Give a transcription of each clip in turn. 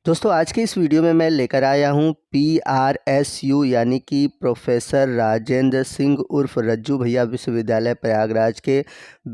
दोस्तों आज के इस वीडियो में मैं लेकर आया हूँ PRSU यानी कि प्रोफेसर राजेंद्र सिंह उर्फ रज्जू भैया विश्वविद्यालय प्रयागराज के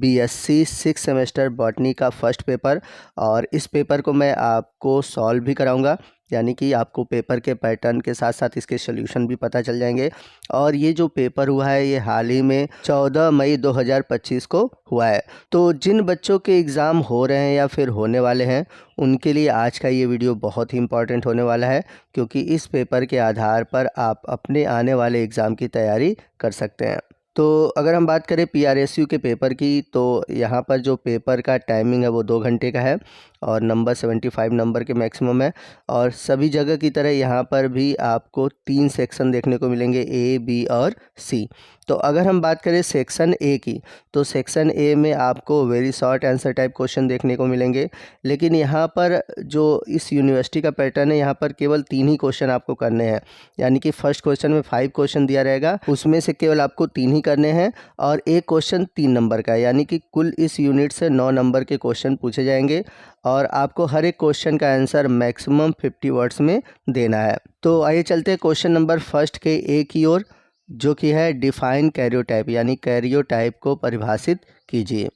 BSc 6 सेमेस्टर बॉटनी का फर्स्ट पेपर। और इस पेपर को मैं आपको सॉल्व भी कराऊंगा, यानी कि आपको पेपर के पैटर्न के साथ साथ इसके सॉल्यूशन भी पता चल जाएंगे। और ये जो पेपर हुआ है ये हाल ही में 14 मई 2025 को हुआ है। तो जिन बच्चों के एग्ज़ाम हो रहे हैं या फिर होने वाले हैं उनके लिए आज का ये वीडियो बहुत ही इम्पॉर्टेंट होने वाला है, क्योंकि इस पेपर के आधार पर आप अपने आने वाले एग्ज़ाम की तैयारी कर सकते हैं। तो अगर हम बात करें PRSU के पेपर की, तो यहाँ पर जो पेपर का टाइमिंग है वो 2 घंटे का है और नंबर 75 नंबर के मैक्सिमम है। और सभी जगह की तरह यहाँ पर भी आपको 3 सेक्शन देखने को मिलेंगे, A, B और C। तो अगर हम बात करें सेक्शन A की, तो सेक्शन A में आपको very short answer type question देखने को मिलेंगे। लेकिन यहाँ पर जो इस यूनिवर्सिटी का पैटर्न है, यहाँ पर केवल 3 ही क्वेश्चन आपको करने हैं, यानी कि फर्स्ट क्वेश्चन में 5 क्वेश्चन दिया रहेगा, उसमें से केवल आपको 3 ही करने हैं और एक क्वेश्चन 3 नंबर का है, यानी कि कुल इस यूनिट से 9 नंबर के क्वेश्चन पूछे जाएंगे और आपको हर एक क्वेश्चन का आंसर मैक्सिमम 50 वर्ड्स में देना है। तो आइए चलते हैं क्वेश्चन नंबर फर्स्ट के A की ओर, जो कि है डिफाइन कैरियोटाइप, यानी कैरियोटाइप को परिभाषित कीजिए।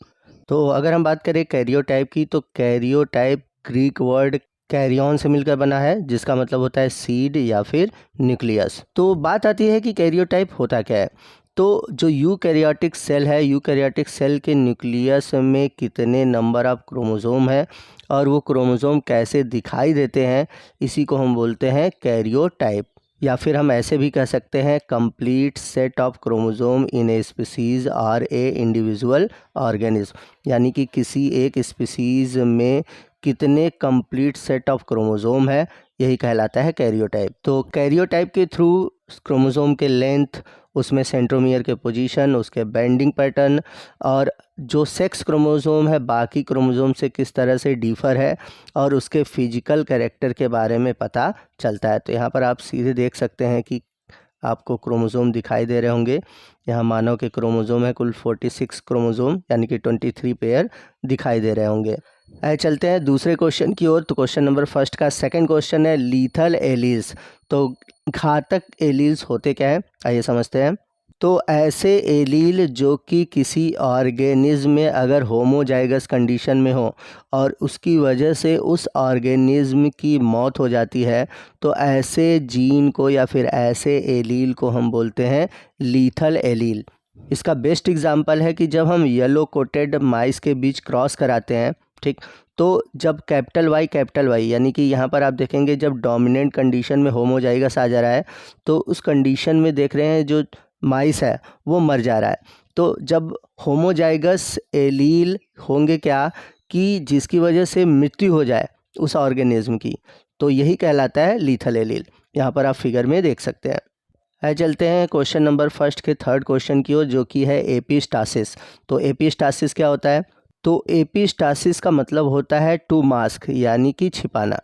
तो अगर हम बात करें कैरियोटाइप की, तो कैरियोटाइप ग्रीक वर्ड कैरियन से मिलकर बना है, जिसका मतलब होता है सीड या फिर न्यूक्लियस। तो बात आती है कि कैरियोटाइप होता क्या है। तो जो यूकैरियोटिक सेल है, यूकैरियोटिक सेल के न्यूक्लियस में कितने नंबर ऑफ क्रोमोसोम है और वो क्रोमोसोम कैसे दिखाई देते हैं, इसी को हम बोलते हैं कैरियोटाइप। या फिर हम ऐसे भी कह सकते हैं complete set of chromosome in a species और ए इंडिविजुअल ऑर्गेनिज्म, यानी कि किसी एक स्पीसीज में कितने कंप्लीट सेट ऑफ क्रोमोसोम है, यही कहलाता है कैरियोटाइप। तो कैरियोटाइप के थ्रू क्रोमोसोम के लेंथ, उसमें सेंट्रोमियर के पोजीशन, उसके बेंडिंग पैटर्न और जो सेक्स क्रोमोसोम है बाकी क्रोमोसोम से किस तरह से डिफर है और उसके फिजिकल कैरेक्टर के बारे में पता चलता है। तो यहाँ पर आप सीधे देख सकते हैं कि आपको क्रोमोसोम दिखाई दे रहे होंगे। यहाँ मानव के क्रोमोसोम है कुल 46 क्रोमोसोम, यानी कि 23 पेयर दिखाई दे रहे होंगे। आइए चलते हैं दूसरे क्वेश्चन की ओर। तो क्वेश्चन नंबर फर्स्ट का सेकंड क्वेश्चन है लीथल एलील्स। तो घातक एलील्स होते क्या है, आइए समझते हैं। तो ऐसे एलील जो कि किसी ऑर्गेनिज्म में अगर होमोजाइगस कंडीशन में हो और उसकी वजह से उस ऑर्गेनिज्म की मौत हो जाती है, तो ऐसे जीन को या फिर ऐसे एलील को हम बोलते हैं लीथल एलील। इसका बेस्ट एग्जांपल है कि जब हम येलो कोटेड माइस के बीच क्रॉस कराते हैं, ठीक, तो जब कैपिटल वाई यानी कि यहाँ पर आप देखेंगे जब डोमिनेंट कंडीशन में होमोजाइगस आ जा रहा है, तो उस कंडीशन में देख रहे हैं जो माइस है वो मर जा रहा है। तो जब होमोजाइगस एलील होंगे क्या कि जिसकी वजह से मृत्यु हो जाए उस ऑर्गेनिज्म की, तो यही कहलाता है लीथल एलील। यहाँ पर आप फिगर में देख सकते हैं। आइए चलते हैं क्वेश्चन नंबर फर्स्ट के थर्ड क्वेश्चन की ओर, जो कि है एपिस्टासिस। तो एपिस्टासिस क्या होता है। तो एपिस्टासिस का मतलब होता है टू मास्क, यानी कि छिपाना।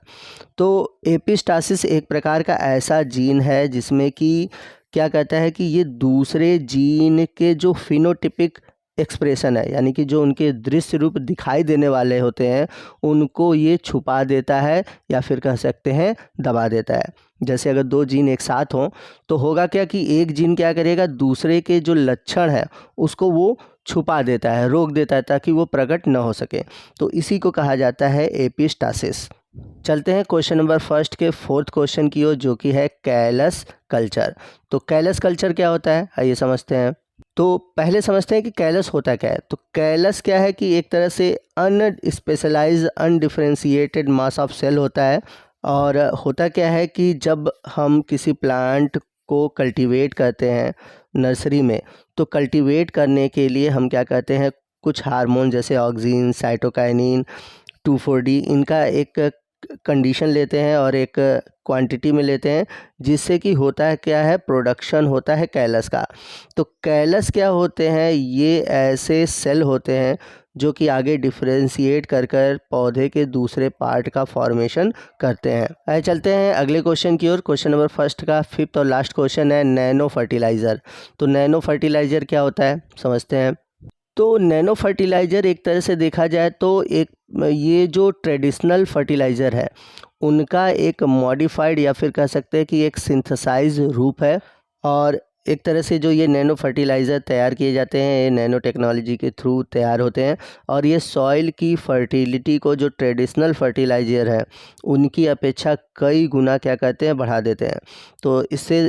तो एपिस्टासिस एक प्रकार का ऐसा जीन है जिसमें कि क्या कहता है कि ये दूसरे जीन के जो फिनोटिपिक एक्सप्रेशन है, यानी कि जो उनके दृश्य रूप दिखाई देने वाले होते हैं, उनको ये छुपा देता है या फिर कह सकते हैं दबा देता है। जैसे अगर 2 जीन एक साथ हों तो होगा क्या कि एक जीन क्या करेगा, दूसरे के जो लक्षण है उसको वो छुपा देता है, रोक देता है, ताकि वो प्रकट न हो सके। तो इसी को कहा जाता है एपिस्टासिस। चलते हैं क्वेश्चन नंबर फर्स्ट के फोर्थ क्वेश्चन की ओर, जो कि है कैलस कल्चर। तो कैलस कल्चर क्या होता है, आइए समझते हैं। तो पहले समझते हैं कि कैलस होता क्या है। तो कैलस क्या है कि एक तरह से अनस्पेशलाइज्ड अनडिफरेंशिएटेड मास ऑफ सेल होता है। और होता क्या है कि जब हम किसी प्लांट को कल्टीवेट करते हैं नर्सरी में, तो कल्टीवेट करने के लिए हम क्या करते हैं, कुछ हार्मोन जैसे ऑक्सिन, साइटोकाइनिन, 2,4-D, इनका एक कंडीशन लेते हैं और एक क्वांटिटी में लेते हैं, जिससे कि होता है क्या है, प्रोडक्शन होता है कैलस का। तो कैलस क्या होते हैं, ये ऐसे सेल होते हैं जो कि आगे डिफरेंशिएट कर कर पौधे के दूसरे पार्ट का फॉर्मेशन करते हैं। आइए चलते हैं अगले क्वेश्चन की ओर। क्वेश्चन नंबर फर्स्ट का फिफ्थ और लास्ट क्वेश्चन है नैनो फर्टिलाइज़र। तो नैनो फर्टिलाइज़र क्या होता है, समझते हैं। तो नैनो फर्टिलाइज़र एक तरह से देखा जाए तो एक ये जो ट्रेडिशनल फर्टिलाइज़र है उनका एक मॉडिफाइड या फिर कह सकते हैं कि एक सिंथेसाइज रूप है। और एक तरह से जो ये नैनो फर्टिलाइज़र तैयार किए जाते हैं ये नैनो टेक्नोलॉजी के थ्रू तैयार होते हैं, और ये सॉइल की फर्टिलिटी को जो ट्रेडिशनल फर्टिलाइज़र है उनकी अपेक्षा कई गुना क्या कहते हैं बढ़ा देते हैं। तो इससे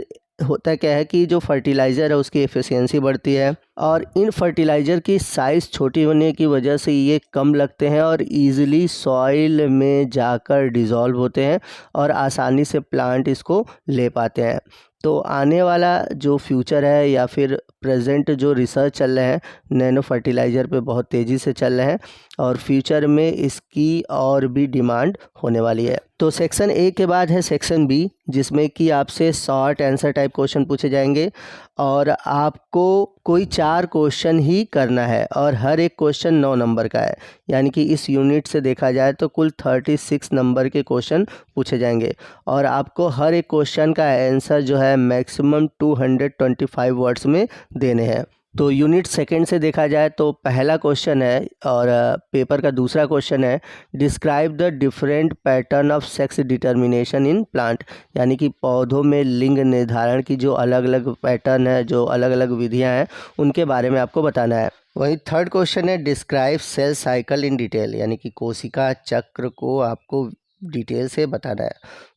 होता क्या है कि जो फर्टिलाइज़र है उसकी एफिशिएंसी बढ़ती है, और इन फर्टिलाइज़र की साइज़ छोटी होने की वजह से ये कम लगते हैं और ईज़िली सॉइल में जाकर डिज़ोल्व होते हैं और आसानी से प्लांट इसको ले पाते हैं। तो आने वाला जो फ्यूचर है या फिर प्रेजेंट जो रिसर्च चल रहे हैं नैनो फर्टिलाइज़र पे बहुत तेज़ी से चल रहे हैं, और फ्यूचर में इसकी और भी डिमांड होने वाली है। तो सेक्शन ए के बाद है सेक्शन बी, जिसमें कि आपसे शॉर्ट आंसर टाइप क्वेश्चन पूछे जाएंगे और आपको कोई 4 क्वेश्चन ही करना है, और हर एक क्वेश्चन 9 नंबर का है। यानी कि इस यूनिट से देखा जाए तो कुल 36 नंबर के क्वेश्चन पूछे जाएंगे, और आपको हर एक क्वेश्चन का आंसर जो है मैक्सिमम 225 वर्ड्स में देने हैं। तो यूनिट सेकंड से देखा जाए तो पहला क्वेश्चन है, और पेपर का दूसरा क्वेश्चन है, describe the different pattern of sex determination in plant. यानी कि पौधों में लिंग निर्धारण की जो अलग अलग पैटर्न है, जो अलग अलग विधियां हैं, उनके बारे में आपको बताना है। वहीं थर्ड क्वेश्चन है, describe cell cycle in detail. यानी कि कोशिका चक्र को आपको डिटेल से बताना है।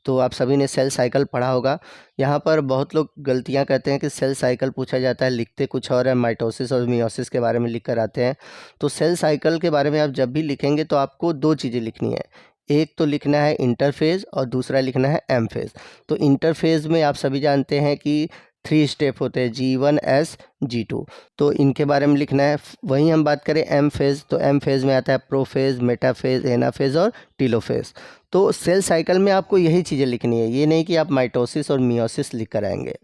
तो आप सभी ने सेल साइकिल पढ़ा होगा। यहाँ पर बहुत लोग गलतियाँ करते हैं कि सेल साइकिल पूछा जाता है, लिखते कुछ और है, माइटोसिस और मियोसिस के बारे में लिख कर आते हैं। तो सेल साइकिल के बारे में आप जब भी लिखेंगे तो आपको 2 चीज़ें लिखनी है। एक तो लिखना है इंटरफेज़ और दूसरा लिखना है एम फेज़। तो इंटरफेज़ में आप सभी जानते हैं कि 3 स्टेप होते हैं, G1 S G2। तो इनके बारे में लिखना है। वहीं हम बात करें एम फेज़, तो एम फेज़ में आता है प्रोफेज़, मेटाफेज़, एनाफेज़ और टीलोफेज़। तो सेल साइकिल में आपको यही चीज़ें लिखनी है, ये नहीं कि आप माइटोसिस और मियोसिस लिख कर आएंगे।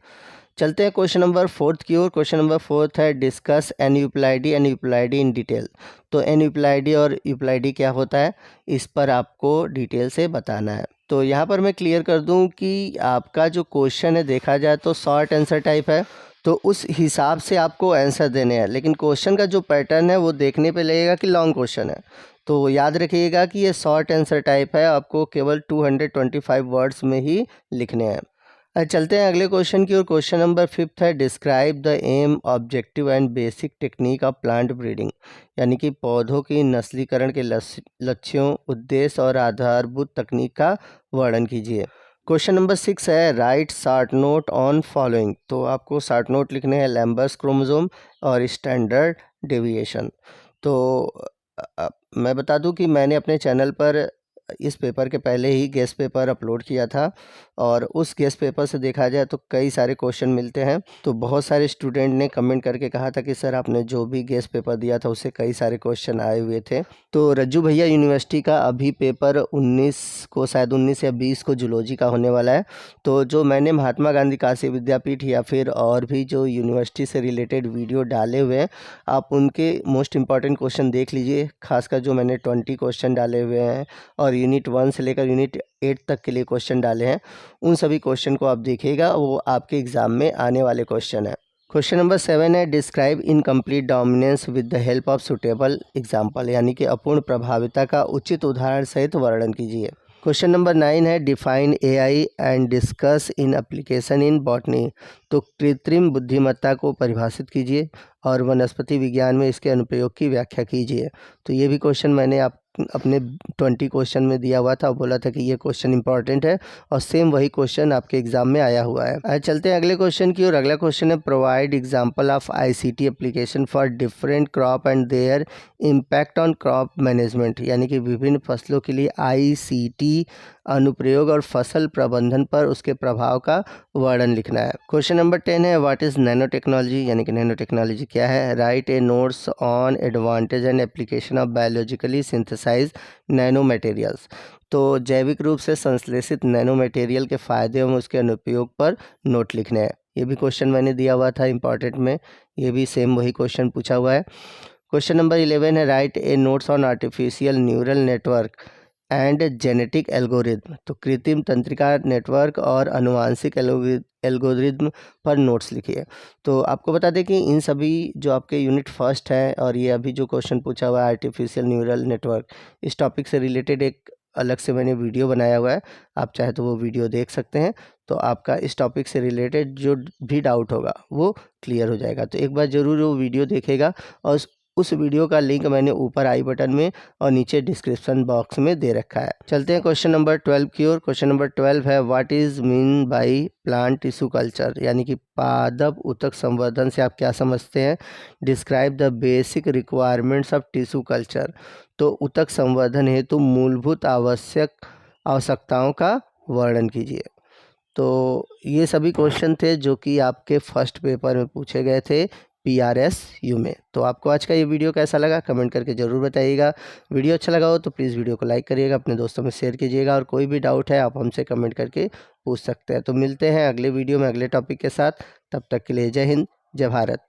चलते हैं क्वेश्चन नंबर 4 की ओर। क्वेश्चन नंबर 4 है, डिस्कस एनयूप्लाइडी इन डिटेल। तो एनयूप्लाइडी और यूप्लाइडी क्या होता है, इस पर आपको डिटेल से बताना है। तो यहाँ पर मैं क्लियर कर दूँ कि आपका जो क्वेश्चन है देखा जाए तो शॉर्ट आंसर टाइप है, तो उस हिसाब से आपको आंसर देने हैं, लेकिन क्वेश्चन का जो पैटर्न है वो देखने पे लगेगा कि लॉन्ग क्वेश्चन है। तो याद रखिएगा कि ये शॉर्ट आंसर टाइप है, आपको केवल 225 वर्ड्स में ही लिखने हैं। चलते हैं अगले क्वेश्चन की ओर। क्वेश्चन नंबर 5 है, describe the aim, objective and basic technique of plant breeding. यानी कि पौधों की नस्लीकरण के लक्ष्यों, उद्देश्य और आधारभूत तकनीक का वर्णन कीजिए। क्वेश्चन नंबर 6 है, right short note on following. तो आपको शॉर्ट नोट लिखने हैं, लैम्बर्स क्रोमोसोम और स्टैंडर्ड डेविएशन। तो मैं बता दूं कि मैंने अपने चैनल पर इस पेपर के पहले ही गेस्ट पेपर अपलोड किया था, और उस गेस्ट पेपर से देखा जाए तो कई सारे क्वेश्चन मिलते हैं। तो बहुत सारे स्टूडेंट ने कमेंट करके कहा था कि सर आपने जो भी गेस्ट पेपर दिया था उससे कई सारे क्वेश्चन आए हुए थे। तो रज्जू भैया यूनिवर्सिटी का अभी पेपर 19 को, शायद 19 या 20 को जूलॉजी का होने वाला है। तो जो मैंने महात्मा गांधी काशी विद्यापीठ या फिर और भी जो यूनिवर्सिटी से रिलेटेड वीडियो डाले हुए हैं, आप उनके मोस्ट इंपॉर्टेंट क्वेश्चन देख लीजिए। खासकर जो मैंने 20 क्वेश्चन डाले हुए हैं और यूनिट 1 से लेकर यूनिट 8 तक के लिए क्वेश्चन डाले हैं, उन सभी क्वेश्चन को आप देखिएगा, वो आपके एग्ज़ाम में आने वाले क्वेश्चन है। क्वेश्चन नंबर 7 है, describe incomplete dominance with the help of suitable example. यानी कि अपूर्ण प्रभाविता का उचित उदाहरण सहित वर्णन कीजिए। क्वेश्चन नंबर 9 है, define AI and discuss in application in botany. तो कृत्रिम बुद्धिमत्ता को परिभाषित कीजिए और वनस्पति विज्ञान में इसके अनुप्रयोग की व्याख्या कीजिए। तो ये भी क्वेश्चन मैंने अपने 20 क्वेश्चन में दिया हुआ था, बोला था कि ये क्वेश्चन इंपॉर्टेंट है, और सेम वही क्वेश्चन आपके एग्जाम में आया हुआ है। आज चलते हैं अगले क्वेश्चन की ओर। अगला क्वेश्चन है, provide example of ICT application for different crop and there impact on crop management. यानी कि विभिन्न फसलों के लिए आईसीटी अनुप्रयोग और फसल प्रबंधन पर उसके प्रभाव का वर्णन लिखना है। क्वेश्चन नंबर 10 है, व्हाट इज़ नैनो टेक्नोलॉजी। यानी कि नैनो टेक्नोलॉजी क्या है। Write a notes on advantage and application of biologically synthesize nano materials. तो जैविक रूप से संश्लेषित नैनो मटेरियल के फायदे एवं उसके अनुप्रयोग पर नोट लिखने हैं। ये भी क्वेश्चन मैंने दिया हुआ था इंपॉर्टेंट में, ये भी सेम वही क्वेश्चन पूछा हुआ है। क्वेश्चन नंबर 11 है, write a notes on artificial neural network and genetic algorithm. तो कृत्रिम तंत्रिका नेटवर्क और अनुवांशिक एल्गोरिथम पर नोट्स लिखिए। तो आपको बता दें कि इन सभी जो आपके यूनिट फर्स्ट है और ये अभी जो क्वेश्चन पूछा हुआ है आर्टिफिशियल न्यूरल नेटवर्क, इस टॉपिक से रिलेटेड एक अलग से मैंने वीडियो बनाया हुआ है, आप चाहे तो वो वीडियो देख सकते हैं। तो आपका इस टॉपिक से रिलेटेड जो भी डाउट होगा वो क्लियर हो जाएगा। तो एक बार ज़रूर वो वीडियो देखेगा, और उस वीडियो का लिंक मैंने ऊपर आई बटन में और नीचे डिस्क्रिप्शन बॉक्स में दे रखा है। चलते हैं क्वेश्चन नंबर 12 की ओर। क्वेश्चन नंबर 12 है, what is mean by plant tissue culture, यानी कि पादप ऊतक संवर्धन से आप क्या समझते हैं। Describe the basic requirements of tissue culture, तो ऊतक संवर्धन हेतु मूलभूत आवश्यकताओं का वर्णन कीजिए। तो ये सभी क्वेश्चन थे जो कि आपके फर्स्ट पेपर में पूछे गए थे PRSU में। तो आपको आज का ये वीडियो कैसा लगा कमेंट करके ज़रूर बताइएगा। वीडियो अच्छा लगा हो तो प्लीज़ वीडियो को लाइक करिएगा, अपने दोस्तों में शेयर कीजिएगा, और कोई भी डाउट है आप हमसे कमेंट करके पूछ सकते हैं। तो मिलते हैं अगले वीडियो में अगले टॉपिक के साथ, तब तक के लिए जय हिंद, जय भारत।